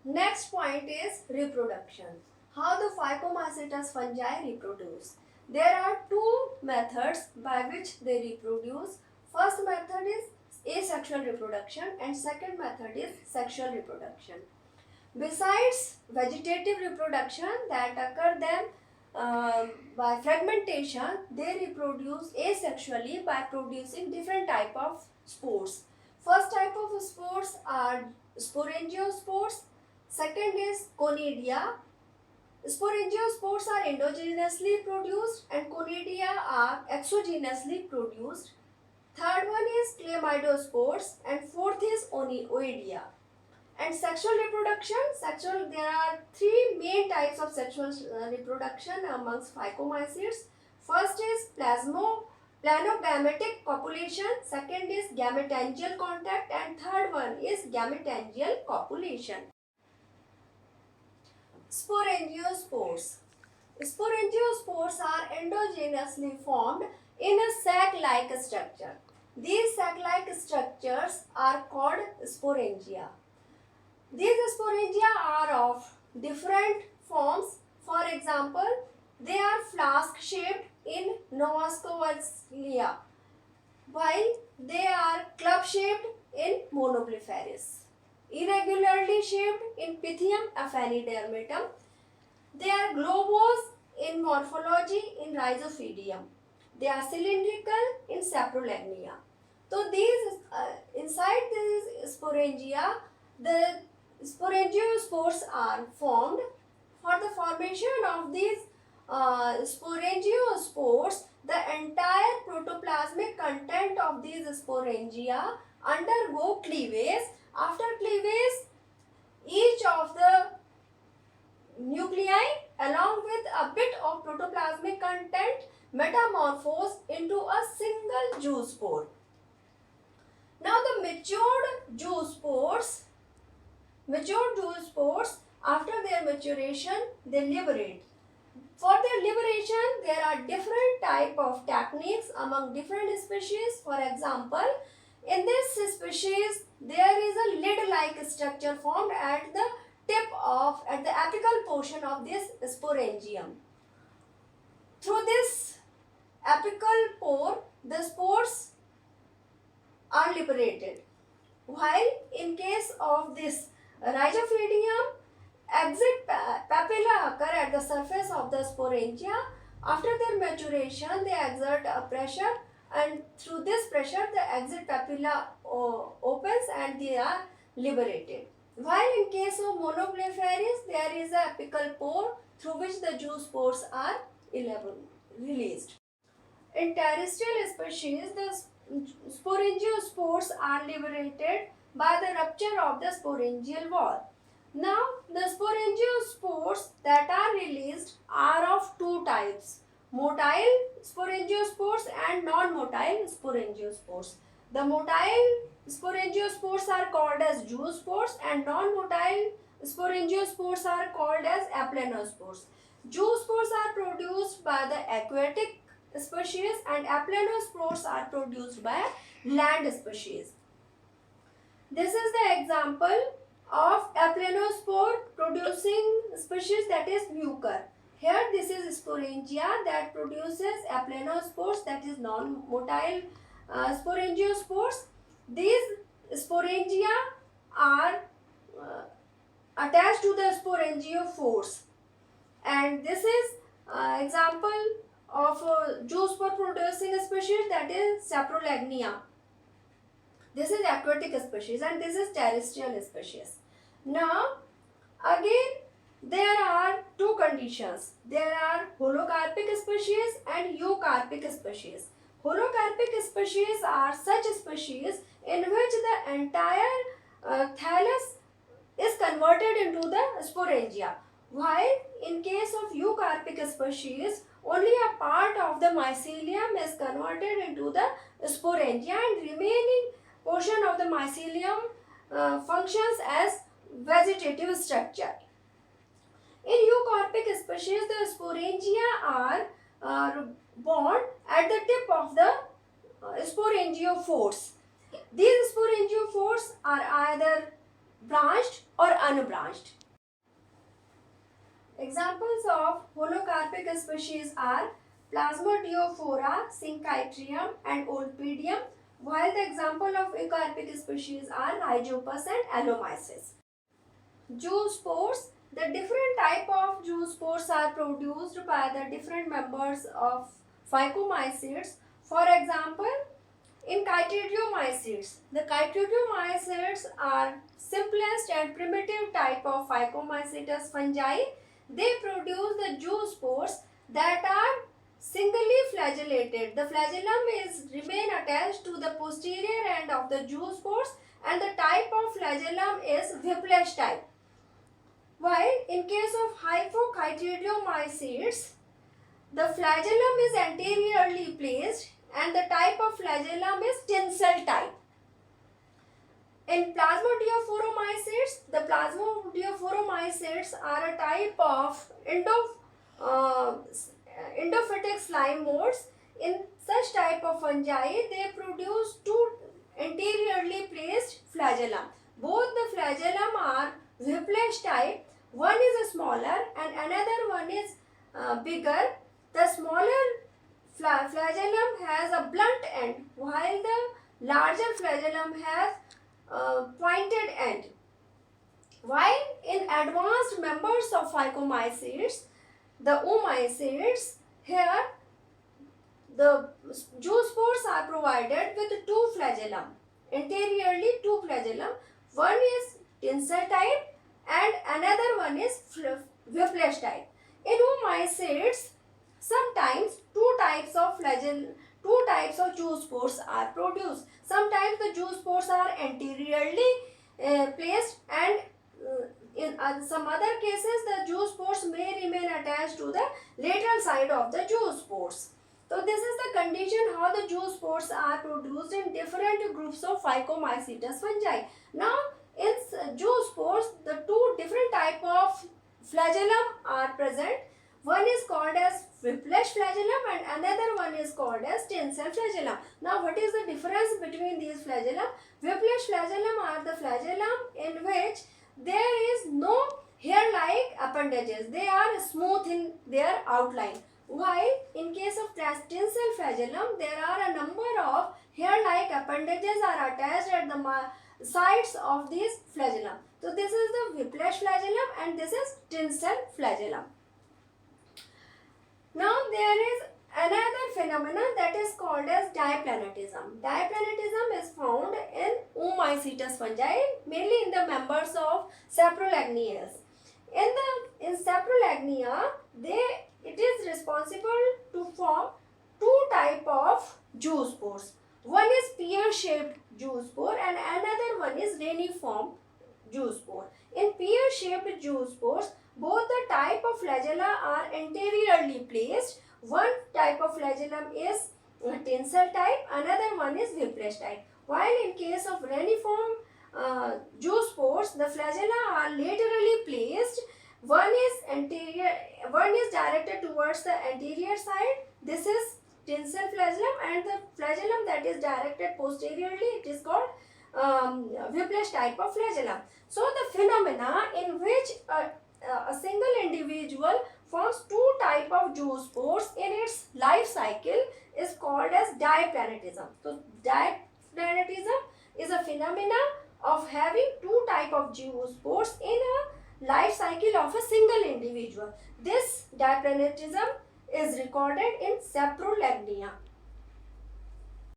Next point is reproduction. How the Phycomycetes fungi reproduce. There are two methods by which they reproduce. First method is asexual reproduction and second method is sexual reproduction. Besides vegetative reproduction that occur them by fragmentation, they reproduce asexually by producing different type of spores. First type of spores are sporangiospores. Second is conidia. Sporangiospores are endogenously produced and conidia are exogenously produced. Third one is chlamydospores and fourth is oidea. And sexual reproduction, there are three main types of sexual reproduction amongst Phycomycetes. First is planogametic copulation, second is gametangial contact and third one is gametangial copulation. Sporangiospores. Sporangiospores are endogenously formed in a sac-like structure. These sac-like structures are called sporangia. These sporangia are of different forms. For example, they are flask-shaped in Novascovalia, while they are club-shaped in Monoplepharius. Irregularly shaped in Pythium aphanidermatum. They are globose in morphology in Rhizophidium. They are cylindrical in Saprolagnia. So these inside these sporangia, the sporangiospores are formed. For the formation of these sporangiospores, the entire protoplasmic content of these sporangia undergo cleavage. After cleavage, each of the nuclei along with a bit of protoplasmic content metamorphose into a single zoospore. Now the matured zoospores, after their maturation, they liberate. For their liberation, there are different type of techniques among different species. For example, in this species, there is a lid-like structure formed at the apical portion of this sporangium. Through this apical pore, the spores are liberated. While in case of this Rhizophidium, exit papilla occur at the surface of the sporangia. After their maturation, they exert a pressure and through this pressure the exit papilla opens and they are liberated. While in case of Monoplepharius, there is a apical pore through which the zoospores are released. In terrestrial species, the sporangiospores are liberated by the rupture of the sporangial wall. Now, the sporangiospores that are released are of two types: motile sporangiospores and non-motile sporangiospores. The motile sporangiospores are called as zoospores and non-motile sporangiospores are called as aplanospores. Zoospores are produced by the aquatic species and aplanospores are produced by land species. This is the example of aplanospore producing species, that is mucor. Here this is sporangia that produces aplanospores, that is non-motile sporangiospores. These sporangia are attached to the sporangiophores, and this is example of zoospore producing species, that is Saprolagnia. This is aquatic species and this is terrestrial species. Now again there are two conditions. There are holocarpic species and eucarpic species. Holocarpic species are such species in which the entire thallus is converted into the sporangia, while in case of eucarpic species, only a part of the mycelium is converted into the sporangia and remaining portion of the mycelium functions as vegetative structure. In eucarpic species, the sporangia are born at the tip of the sporangiophores. These sporangiophores are either branch branched or unbranched. Examples of holocarpic species are Plasmodiophora, Syncytium and Olpidium, while the example of eucarpic species are Rhizopus and Allomyces. Zoospores. The different type of zoospores are produced by the different members of Phycomycetes. For example, in Chytridiomycetes, the Chytridiomycetes are simplest and primitive type of Phycomycetes fungi. They produce the zoospores that are singly flagellated. The flagellum remain attached to the posterior end of the zoospores, and the type of flagellum is whiplash type. While in case of Hypochytridiomycetes, the flagellum is anteriorly placed and the type of flagellum is tinsel type. In Plasmodiophoromycetes, the Plasmodiophoromycetes are a type of endophytic slime modes. In such type of fungi, they produce two anteriorly placed flagellum. Both the flagellum are whiplash type. One is smaller and another one is bigger. The smaller flagellum has a blunt end, while the larger flagellum has pointed end. While in advanced members of Phycomycetes, the Oomycetes, here the zoospores are provided with two flagellum. Anteriorly two flagellum. One is tinsel type and another one is whiplash type. In Oomycetes, sometimes two types of zoospores are produced. Sometimes the zoospores are anteriorly placed, and in some other cases the zoospores may remain attached to the lateral side of the zoospores. So this is the condition how the zoospores are produced in different groups of Phycomycetes fungi. Now in zoospores, the two different type of flagellum are present. One is called as whiplash flagellum and another one is called as tinsel flagellum. Now what is the difference between these flagellum? Whiplash flagellum are the flagellum in which there is no hair-like appendages. They are smooth in their outline. While in case of tinsel flagellum, there are a number of hair-like appendages are attached at the sides of these flagellum. So this is the whiplash flagellum and this is tinsel flagellum. Now there is another phenomenon that is called as diplanetism. Diplanetism is found in Oomycetes fungi, mainly in the members of Saprolagnias. In Saprolagnia, it is responsible to form two type of zoospores. One is pear-shaped zoospore and another one is reniform zoospore. In pear-shaped zoospores, both the type of flagella are anteriorly placed. One type of flagellum is tinsel type, another one is whiplash type. While in case of reniform zoospores, the flagella are laterally placed. One is directed towards the anterior side. This is tinsel flagellum, and the flagellum that is directed posteriorly, it is called whiplash type of flagellum. So the phenomena in which a single individual forms two type of zoospores in its life cycle is called as diplanetism. So diplanetism is a phenomena of having two type of zoospores in a life cycle of a single individual. This diplanetism is recorded in Saprolagnia.